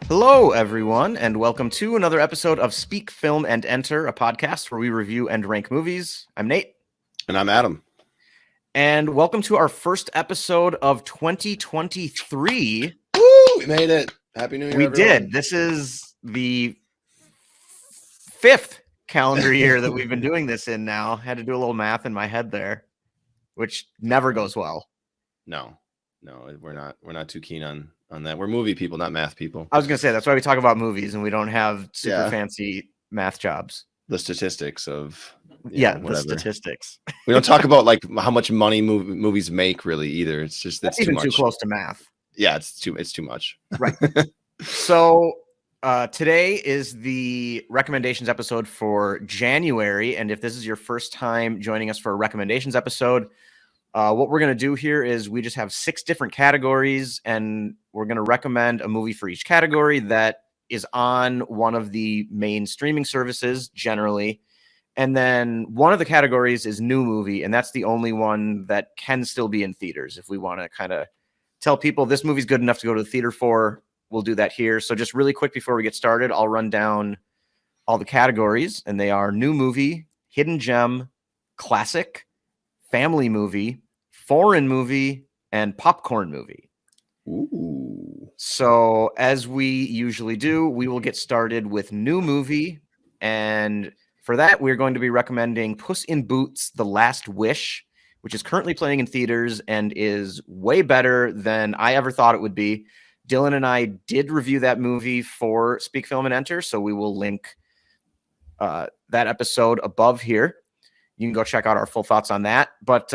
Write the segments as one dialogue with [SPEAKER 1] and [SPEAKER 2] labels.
[SPEAKER 1] Hello, everyone, and welcome to another episode of Speak, Film, and Enter, a podcast where we review and rank movies. I'm Nate.
[SPEAKER 2] And I'm Adam.
[SPEAKER 1] And welcome to our first episode of 2023.
[SPEAKER 2] Woo! We made it. Happy New Year,
[SPEAKER 1] We
[SPEAKER 2] everyone.
[SPEAKER 1] did. This is the fifth calendar year that we've been doing this in now. Had to do a little math in my head there, which never goes well.
[SPEAKER 2] No, we're not too keen on that. We're movie people, not math people.
[SPEAKER 1] I was going to say, that's why we talk about movies and we don't have super fancy math jobs.
[SPEAKER 2] The statistics of
[SPEAKER 1] the statistics.
[SPEAKER 2] We don't talk about like how much money movies make really either. It's just that's
[SPEAKER 1] even
[SPEAKER 2] too much.
[SPEAKER 1] Too close to math.
[SPEAKER 2] Yeah, it's too much.
[SPEAKER 1] Right. So today is the recommendations episode for January, and if this is your first time joining us for a recommendations episode, what we're going to do here is we just have 6 different categories, and we're going to recommend a movie for each category that is on one of the main streaming services generally. And then one of the categories is new movie, and that's the only one that can still be in theaters. If we want to kind of tell people this movie's good enough to go to the theater for, we'll do that here. So just really quick before we get started, I'll run down all the categories, and they are new movie, hidden gem, classic, family movie, foreign movie, and popcorn movie.
[SPEAKER 2] Ooh.
[SPEAKER 1] So as we usually do, we will get started with new movie. And for that, we're going to be recommending Puss in Boots: The Last Wish, which is currently playing in theaters and is way better than I ever thought it would be. Dylan and I did review that movie for Speak, Film, and Enter, so we will link that episode above here. You can go check out our full thoughts on that. But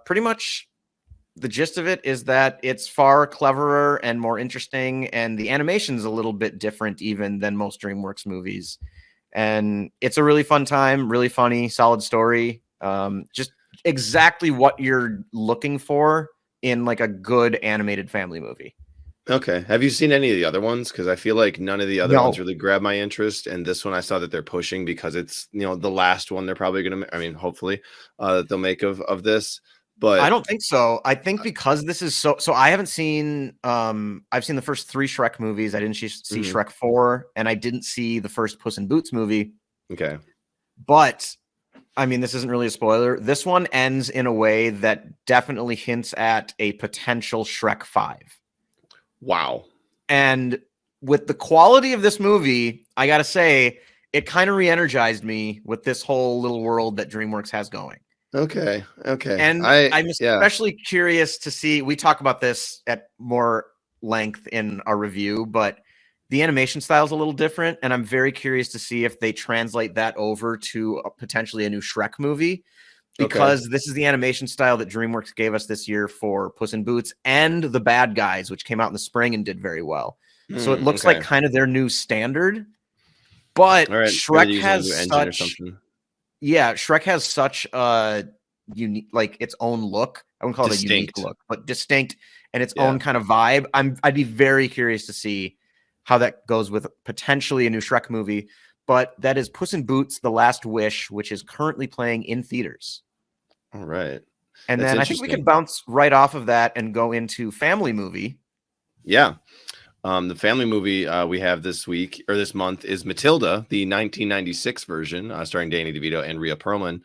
[SPEAKER 1] pretty much the gist of it is that it's far cleverer and more interesting, and the animation's a little bit different even than most DreamWorks movies. And it's a really fun time, really funny, solid story. Just exactly what you're looking for in like a good animated family movie.
[SPEAKER 2] Okay. Have you seen any of the other ones? Because I feel like none of the other ones really grab my interest. And this one I saw that they're pushing because it's, the last one they're probably going to, hopefully they'll make of this. But
[SPEAKER 1] I don't think so. I think because this is so I haven't seen, I've seen the first 3 Shrek movies. I didn't see Shrek 4, and I didn't see the first Puss in Boots movie.
[SPEAKER 2] Okay.
[SPEAKER 1] But this isn't really a spoiler. This one ends in a way that definitely hints at a potential Shrek 5.
[SPEAKER 2] Wow.
[SPEAKER 1] And with the quality of this movie, I got to say, it kind of re-energized me with this whole little world that DreamWorks has going.
[SPEAKER 2] Okay.
[SPEAKER 1] And I'm especially curious to see, we talk about this at more length in our review, but the animation style is a little different. And I'm very curious to see if they translate that over to potentially a new Shrek movie. Because this is the animation style that DreamWorks gave us this year for Puss in Boots and The Bad Guys, which came out in the spring and did very well. So it looks like kind of their new standard. But Shrek has such a unique, like its own look. I wouldn't call it a unique look, but distinct and its own kind of vibe. I'd be very curious to see how that goes with potentially a new Shrek movie. But that is Puss in Boots: The Last Wish, which is currently playing in theaters.
[SPEAKER 2] All right.
[SPEAKER 1] And then I think we can bounce right off of that and go into family movie.
[SPEAKER 2] Yeah. The family movie we have this month is Matilda, the 1996 version, starring Danny DeVito and Rhea Perlman.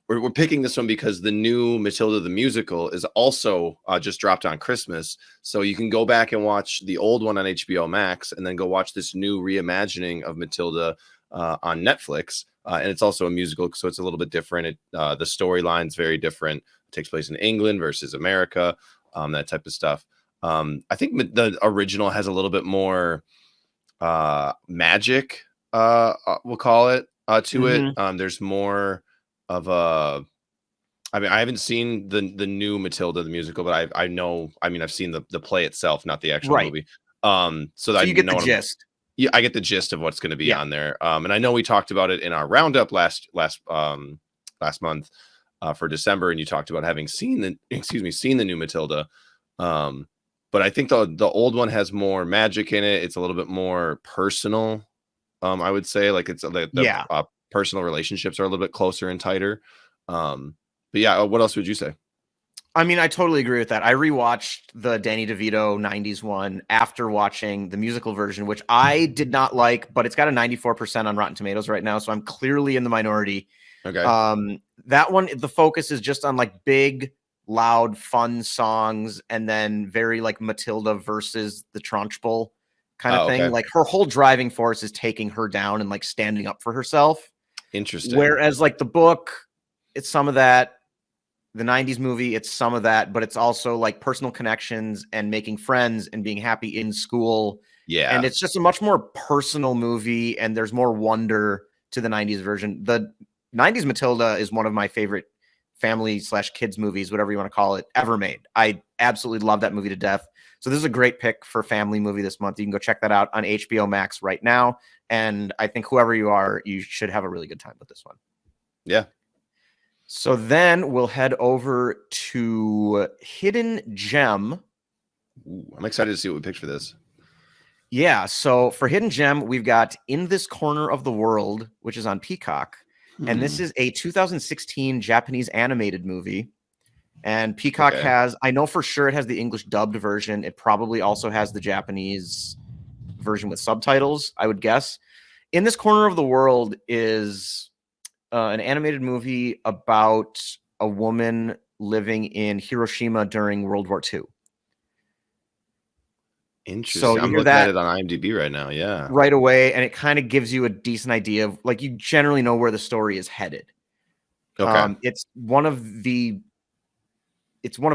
[SPEAKER 2] We're picking this one because the new Matilda the musical is also just dropped on Christmas. So you can go back and watch the old one on HBO Max and then go watch this new reimagining of Matilda on Netflix. And it's also a musical, so it's a little bit different. The storyline's very different. It takes place in England versus America, that type of stuff. I think the original has a little bit more magic, we'll call it, to it. There's more of a, I haven't seen the new Matilda the musical, but I know, I've seen the play itself, not the actual movie. So you
[SPEAKER 1] get the gist.
[SPEAKER 2] Yeah, I get the gist of what's going to be on there. And I know we talked about it in our roundup last month for December, and you talked about having seen the new Matilda. But I think the old one has more magic in it. It's a little bit more personal. I would say, like, it's personal relationships are a little bit closer and tighter. But yeah, what else would you say?
[SPEAKER 1] I mean, I totally agree with that. I rewatched the Danny DeVito 90s one after watching the musical version, which I did not like, but it's got a 94% on Rotten Tomatoes right now, so I'm clearly in the minority.
[SPEAKER 2] Okay.
[SPEAKER 1] That one, the focus is just on like big, loud, fun songs, and then very like Matilda versus the Trunchbull kind of
[SPEAKER 2] Oh,
[SPEAKER 1] thing.
[SPEAKER 2] okay.
[SPEAKER 1] Like her whole driving force is taking her down and like standing up for herself.
[SPEAKER 2] Interesting.
[SPEAKER 1] Whereas like the book, it's some of that. The 90s movie, it's some of that, but it's also like personal connections and making friends and being happy in school.
[SPEAKER 2] Yeah.
[SPEAKER 1] And it's just a much more personal movie, and there's more wonder to the 90s version. The 90s Matilda is one of my favorite family/kids movies, whatever you want to call it, ever made. I absolutely love that movie to death. So this is a great pick for family movie this month. You can go check that out on HBO Max right now. And I think whoever you are, you should have a really good time with this one.
[SPEAKER 2] Yeah.
[SPEAKER 1] So then we'll head over to Hidden Gem.
[SPEAKER 2] Ooh, I'm excited to see what we picked for this.
[SPEAKER 1] Yeah, so for Hidden Gem, we've got In This Corner of the World, which is on Peacock. And this is a 2016 Japanese animated movie. And Peacock has, I know for sure it has the English dubbed version. It probably also has the Japanese version with subtitles, I would guess. In This Corner of the World is an animated movie about a woman living in Hiroshima during World War II.
[SPEAKER 2] Interesting.
[SPEAKER 1] So
[SPEAKER 2] I'm looking at it on IMDb right now. Yeah.
[SPEAKER 1] Right away, and it kind of gives you a decent idea of, like, you generally know where the story is headed.
[SPEAKER 2] Okay.
[SPEAKER 1] It's one of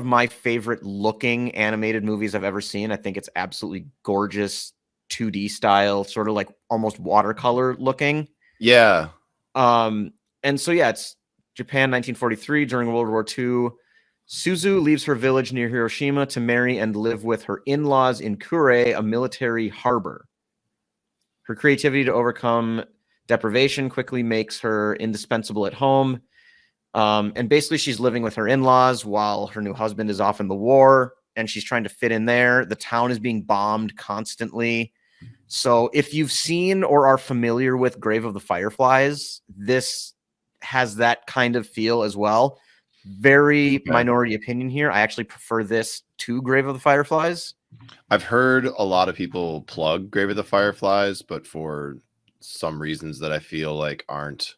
[SPEAKER 1] my favorite looking animated movies I've ever seen. I think it's absolutely gorgeous, 2D style, sort of like almost watercolor looking.
[SPEAKER 2] Yeah.
[SPEAKER 1] And so, yeah, it's Japan, 1943, during World War II. Suzu leaves her village near Hiroshima to marry and live with her in-laws in Kure, a military harbor. Her creativity to overcome deprivation quickly makes her indispensable at home. And basically, she's living with her in-laws while her new husband is off in the war, and she's trying to fit in there. The town is being bombed constantly. So if you've seen or are familiar with Grave of the Fireflies, this has that kind of feel as well. Very minority opinion here. I actually prefer this to Grave of the Fireflies.
[SPEAKER 2] I've heard a lot of people plug Grave of the Fireflies, but for some reasons that I feel like aren't,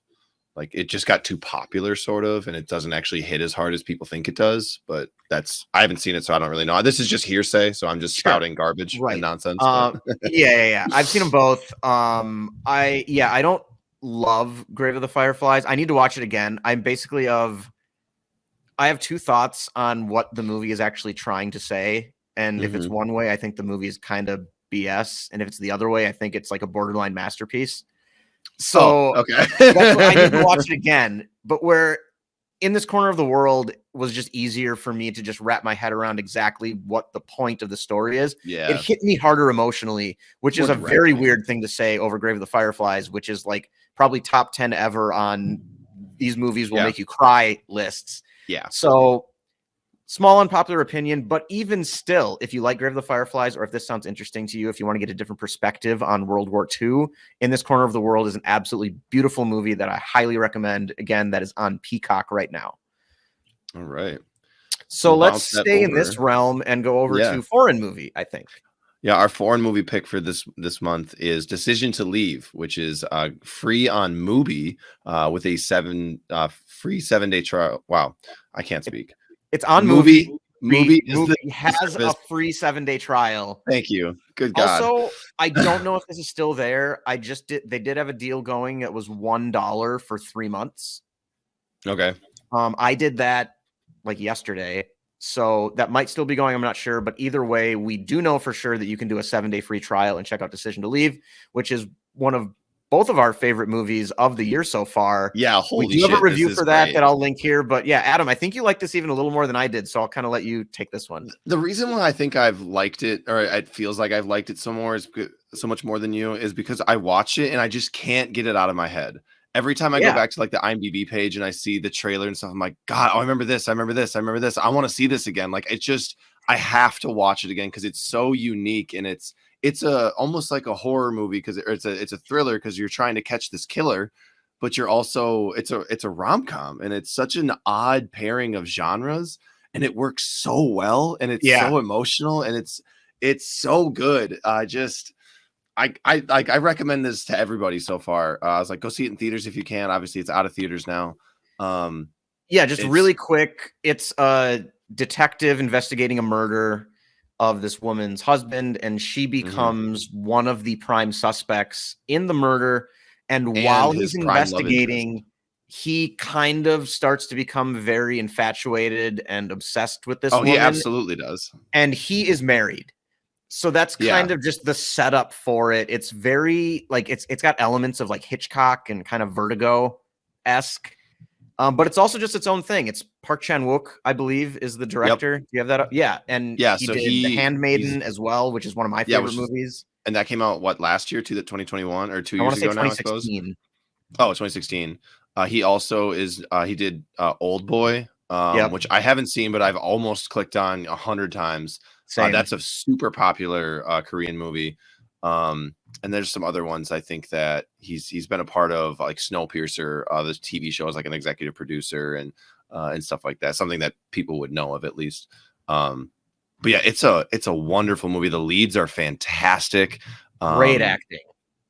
[SPEAKER 2] like, it just got too popular sort of, and it doesn't actually hit as hard as people think it does. But I haven't seen it, so I don't really know. This is just hearsay, so I'm just spouting garbage and nonsense.
[SPEAKER 1] Yeah. I've seen them both. I don't love Grave of the Fireflies. I need to watch it again. I have two thoughts on what the movie is actually trying to say. And if it's one way, I think the movie is kind of BS. And if it's the other way, I think it's like a borderline masterpiece. So
[SPEAKER 2] okay.
[SPEAKER 1] That's what, I need to watch it again. But where In This Corner of the World was just easier for me to just wrap my head around exactly what the point of the story is.
[SPEAKER 2] Yeah.
[SPEAKER 1] It hit me harder emotionally, which is a very weird thing to say over Grave of the Fireflies, which is like probably top 10 ever on these movies will make you cry lists.
[SPEAKER 2] Yeah.
[SPEAKER 1] So small unpopular opinion, but even still, if you like Grave of the Fireflies, or if this sounds interesting to you, if you want to get a different perspective on World War II, In This Corner of the World is an absolutely beautiful movie that I highly recommend. Again, that is on Peacock right now.
[SPEAKER 2] All right.
[SPEAKER 1] So let's stay in this realm and go over to foreign movie, I think.
[SPEAKER 2] Yeah, our foreign movie pick for this month is Decision to Leave, which is free on Mubi with a free 7-day trial. Wow, I can't speak.
[SPEAKER 1] It's on Mubi.
[SPEAKER 2] Mubi
[SPEAKER 1] has a free 7-day trial.
[SPEAKER 2] Thank you. Good God.
[SPEAKER 1] Also, I don't know if this is still there. They did have a deal going. It was $1 for 3 months.
[SPEAKER 2] Okay.
[SPEAKER 1] I did that like yesterday. So that might still be going. I'm not sure. But either way, we do know for sure that you can do a 7-day free trial and check out Decision to Leave, which is one of both of our favorite movies of the year so far.
[SPEAKER 2] Yeah, holy shit.
[SPEAKER 1] We do have a review for that I'll link here. But yeah, Adam, I think you like this even a little more than I did. So I'll kind of let you take this one.
[SPEAKER 2] The reason why I think I've liked it, or it feels like I've liked it so much more than you, is because I watched it and I just can't get it out of my head. Every time I go back to like the IMDb page and I see the trailer and stuff, I'm like, God, I remember this. I remember this. I remember this. I want to see this again. Like, it's just, I have to watch it again because it's so unique, and it's almost like a horror movie because it's a thriller because you're trying to catch this killer, but you're also it's a rom-com, and it's such an odd pairing of genres. and it works so well, and it's
[SPEAKER 1] Yeah.
[SPEAKER 2] so emotional, and it's so good. I recommend this to everybody so far. I was like, go see it in theaters if you can. Obviously, it's out of theaters now.
[SPEAKER 1] Yeah, just
[SPEAKER 2] It's
[SPEAKER 1] really quick. It's a detective investigating a murder of this woman's husband, and she becomes one of the prime suspects in the murder. And while
[SPEAKER 2] and
[SPEAKER 1] he's
[SPEAKER 2] his prime love interest.
[SPEAKER 1] investigating, he kind of starts to become very infatuated and obsessed with this
[SPEAKER 2] Oh,
[SPEAKER 1] woman.
[SPEAKER 2] he absolutely does.
[SPEAKER 1] And he is married. So that's kind of just the setup for it. It's very like it's got elements of like Hitchcock and kind of Vertigo-esque. But it's also just its own thing. It's Park Chan-wook, I believe, is the director. Do you have that up? Yeah, and
[SPEAKER 2] Yeah,
[SPEAKER 1] he
[SPEAKER 2] so
[SPEAKER 1] did The Handmaiden as well, which is one of my favorite movies.
[SPEAKER 2] And that came out last year, 2021 or 2
[SPEAKER 1] I want
[SPEAKER 2] years
[SPEAKER 1] to say
[SPEAKER 2] ago now, I suppose.
[SPEAKER 1] 2016.
[SPEAKER 2] Oh, 2016. He also he did Old Boy,
[SPEAKER 1] Yep.
[SPEAKER 2] which I haven't seen, but I've almost clicked on 100 times.
[SPEAKER 1] Same.
[SPEAKER 2] That's a super popular Korean movie. And there's some other ones I think that he's been a part of, like Snowpiercer, this TV show as like an executive producer and stuff like that. Something that people would know of at least. But yeah, it's a wonderful movie. The leads are fantastic.
[SPEAKER 1] Great acting.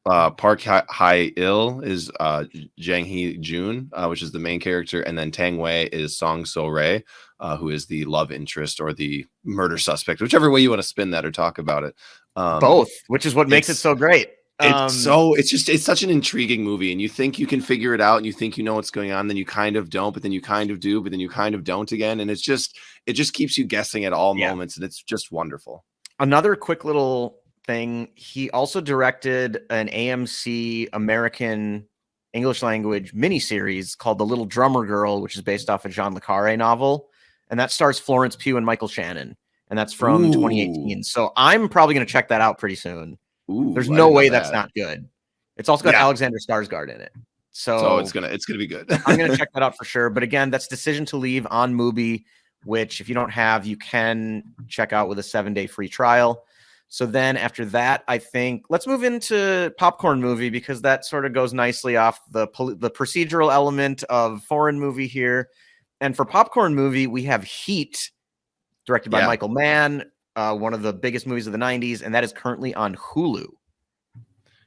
[SPEAKER 2] Park Hae-il is Jang Hee-jun, which is the main character, and then Tang Wei is Song So-rae, who is the love interest or the murder suspect, whichever way you want to spin that or talk about it.
[SPEAKER 1] Both, which is what makes it so great.
[SPEAKER 2] It's such an intriguing movie, and you think you can figure it out, and you think you know what's going on, then you kind of don't, but then you kind of do, but then you kind of don't again, and it just keeps you guessing at all moments, and it's just wonderful.
[SPEAKER 1] Another quick little thing, he also directed an AMC American English language miniseries called The Little Drummer Girl, which is based off a John le Carre novel, and that stars Florence Pugh and Michael Shannon, and that's from 2018. So I'm probably going to check that out pretty soon. There's no way that's not good. It's also got Alexander Skarsgård in it. So
[SPEAKER 2] it's gonna be good.
[SPEAKER 1] I'm gonna check that out for sure. But again, that's Decision to Leave on Mubi, which if you don't have, you can check out with a 7-day free trial. So then after that, I think let's move into Popcorn Movie, because that sort of goes nicely off the procedural element of foreign movie here. And for Popcorn Movie, we have Heat, directed by Michael Mann, one of the biggest movies of the 90s, and that is currently on Hulu.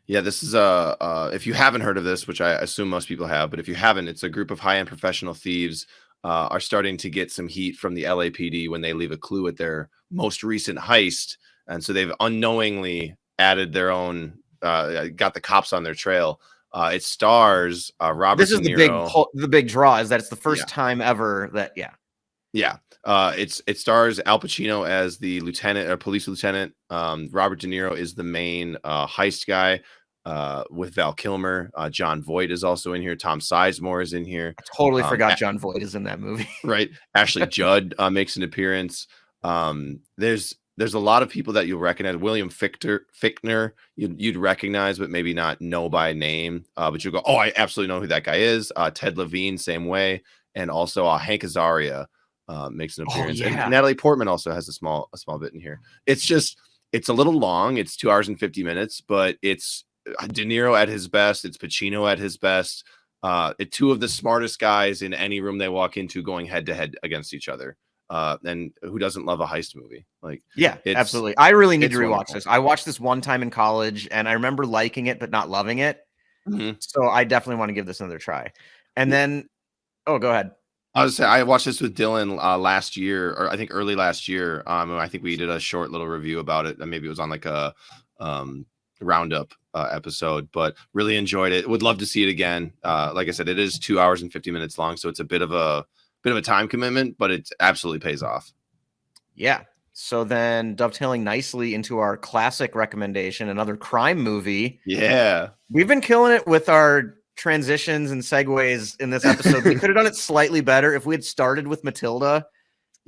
[SPEAKER 2] Yeah, this is if you haven't heard of this, which I assume most people have, but if you haven't, it's a group of high-end professional thieves are starting to get some heat from the LAPD when they leave a clue at their most recent heist. And so they've unknowingly added their own, got the cops on their trail. It stars Robert De Niro.
[SPEAKER 1] The big draw is that it's the first time ever that,
[SPEAKER 2] it stars Al Pacino as the lieutenant or police lieutenant. Robert De Niro is the main heist guy with Val Kilmer. John Voight is also in here. Tom Sizemore is in here.
[SPEAKER 1] I totally forgot John Voight is in that movie.
[SPEAKER 2] Right. Ashley Judd makes an appearance. There's a lot of people that you'll recognize. William Fichtner, you'd recognize, but maybe not know by name. But you'll go, oh, I absolutely know who that guy is. Ted Levine, same way. And also Hank Azaria makes an appearance. And Natalie Portman also has a small bit in here. It's a little long. It's 2 hours and 50 minutes, but it's De Niro at his best. It's Pacino at his best. Two of the smartest guys in any room they walk into going head to head against each other. And who doesn't love a heist movie?
[SPEAKER 1] Absolutely. I really need to rewatch this. I watched this one time in college and I remember liking it, but not loving it. Mm-hmm. So I definitely want to give this another try. And then, go ahead.
[SPEAKER 2] I watched this with Dylan last year, or I think early last year. I think we did a short little review about it. Maybe it was on like a roundup episode, but really enjoyed it. Would love to see it again. Like I said, it is 2 hours and 50 minutes long, so it's a bit of a time commitment, but it absolutely pays off.
[SPEAKER 1] Yeah. So then dovetailing nicely into our classic recommendation, another crime movie.
[SPEAKER 2] Yeah.
[SPEAKER 1] We've been killing it with our transitions and segues in this episode. We could have done it slightly better if we had started with Matilda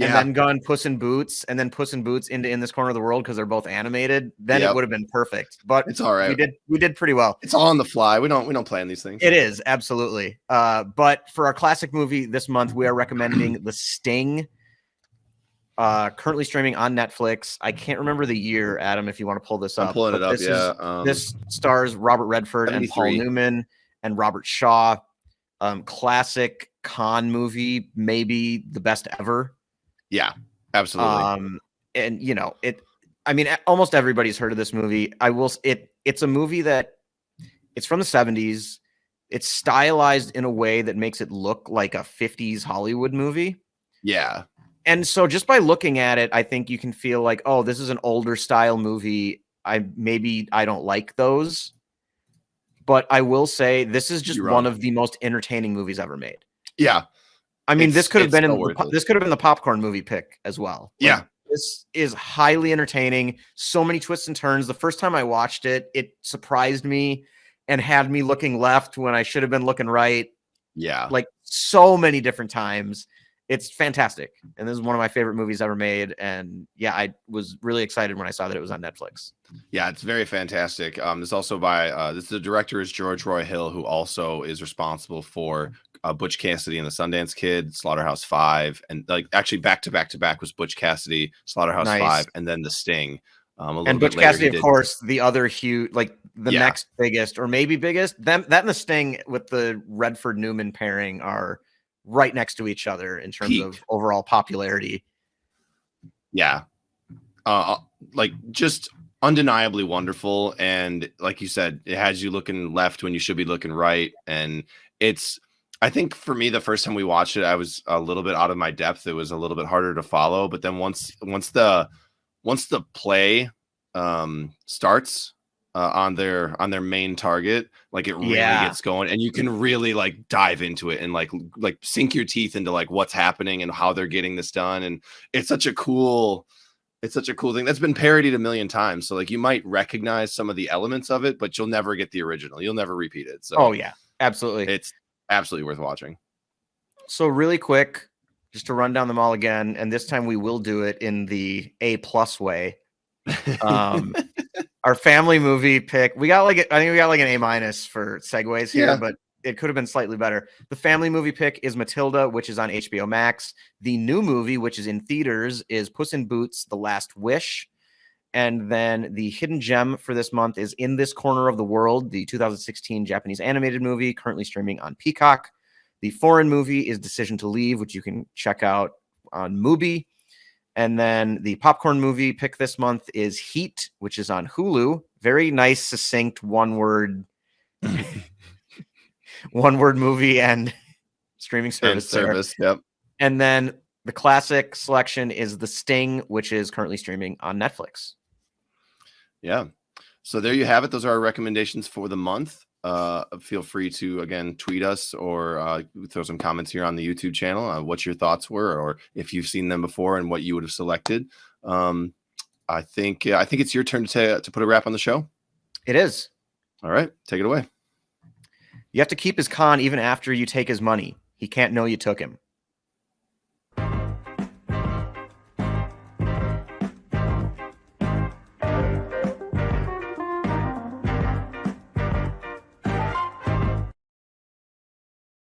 [SPEAKER 1] and then gone Puss in Boots and then Puss in Boots into In This Corner of the World because they're both animated. Then it would have been perfect. But
[SPEAKER 2] it's all right.
[SPEAKER 1] We did pretty well.
[SPEAKER 2] It's all on the fly. We don't plan these things.
[SPEAKER 1] It is, absolutely. But for our classic movie this month, we are recommending The Sting. Currently streaming on Netflix. I can't remember the year, Adam, if you want to pull this up.
[SPEAKER 2] I'm pulling it up,
[SPEAKER 1] this stars Robert Redford 73. And Paul Newman and Robert Shaw. Classic con movie, maybe the best ever.
[SPEAKER 2] Yeah, absolutely.
[SPEAKER 1] And you know, I mean, almost everybody's heard of this movie. It's a movie that it's from the 70s. It's stylized in a way that makes it look like a 50s Hollywood movie.
[SPEAKER 2] Yeah.
[SPEAKER 1] And so just by looking at it, I think you can feel like, oh, this is an older style movie. I don't like those. But I will say this is just
[SPEAKER 2] You're
[SPEAKER 1] one
[SPEAKER 2] wrong.
[SPEAKER 1] of the most entertaining movies ever made.
[SPEAKER 2] Yeah.
[SPEAKER 1] I mean, this could have been
[SPEAKER 2] so
[SPEAKER 1] the popcorn movie pick as well. Like,
[SPEAKER 2] Yeah.
[SPEAKER 1] this is highly entertaining. So many twists and turns. The first time I watched it, it surprised me and had me looking left when I should have been looking right.
[SPEAKER 2] Yeah.
[SPEAKER 1] Like so many different times. It's fantastic. And this is one of my favorite movies ever made. And yeah, I was really excited when I saw that it was on Netflix.
[SPEAKER 2] Yeah, it's very fantastic. This also by the director is George Roy Hill, who also is responsible for Butch Cassidy and the Sundance Kid, Slaughterhouse-Five, and like actually back to back was Butch Cassidy, Slaughterhouse-Five,
[SPEAKER 1] Nice.
[SPEAKER 2] and then The Sting.
[SPEAKER 1] And Butch Cassidy, of course, the other huge, like the
[SPEAKER 2] Yeah.
[SPEAKER 1] next biggest or maybe biggest. That and The Sting with the Redford Newman pairing are right next to each other in terms
[SPEAKER 2] Peak.
[SPEAKER 1] of overall popularity.
[SPEAKER 2] Yeah. Like just undeniably wonderful. And like you said, it has you looking left when you should be looking right. And I think for me, the first time we watched it, I was a little bit out of my depth. It was a little bit harder to follow. But then once the play starts on their main target, like it really gets going, and you can really like dive into it and like sink your teeth into like what's happening and how they're getting this done. And it's such a cool thing that's been parodied a million times. So like you might recognize some of the elements of it, but you'll never get the original. You'll never repeat it. So
[SPEAKER 1] Oh yeah, absolutely.
[SPEAKER 2] it's absolutely worth watching.
[SPEAKER 1] So really quick, just to run down them all again, and this time we will do it in the A+ way. Our family movie pick, I think we got like an A- for segues here,
[SPEAKER 2] Yeah.
[SPEAKER 1] but it could have been slightly better. The family movie pick is Matilda, which is on HBO Max. The new movie, which is in theaters, is Puss in Boots: The Last Wish. And then the hidden gem for this month is In This Corner of the World, the 2016 Japanese animated movie currently streaming on Peacock. The foreign movie is Decision to Leave, which you can check out on Mubi. And then the popcorn movie pick this month is Heat, which is on Hulu. Very nice, succinct, one-word movie and streaming service.
[SPEAKER 2] Yep.
[SPEAKER 1] And then the classic selection is The Sting, which is currently streaming on Netflix.
[SPEAKER 2] Yeah. So there you have it. Those are our recommendations for the month. Feel free to, again, tweet us or throw some comments here on the YouTube channel on what your thoughts were, or if you've seen them before and what you would have selected. I think it's your turn to put a wrap on the show.
[SPEAKER 1] It is.
[SPEAKER 2] All right. Take it away.
[SPEAKER 1] You have to keep his con even after you take his money. He can't know you took him.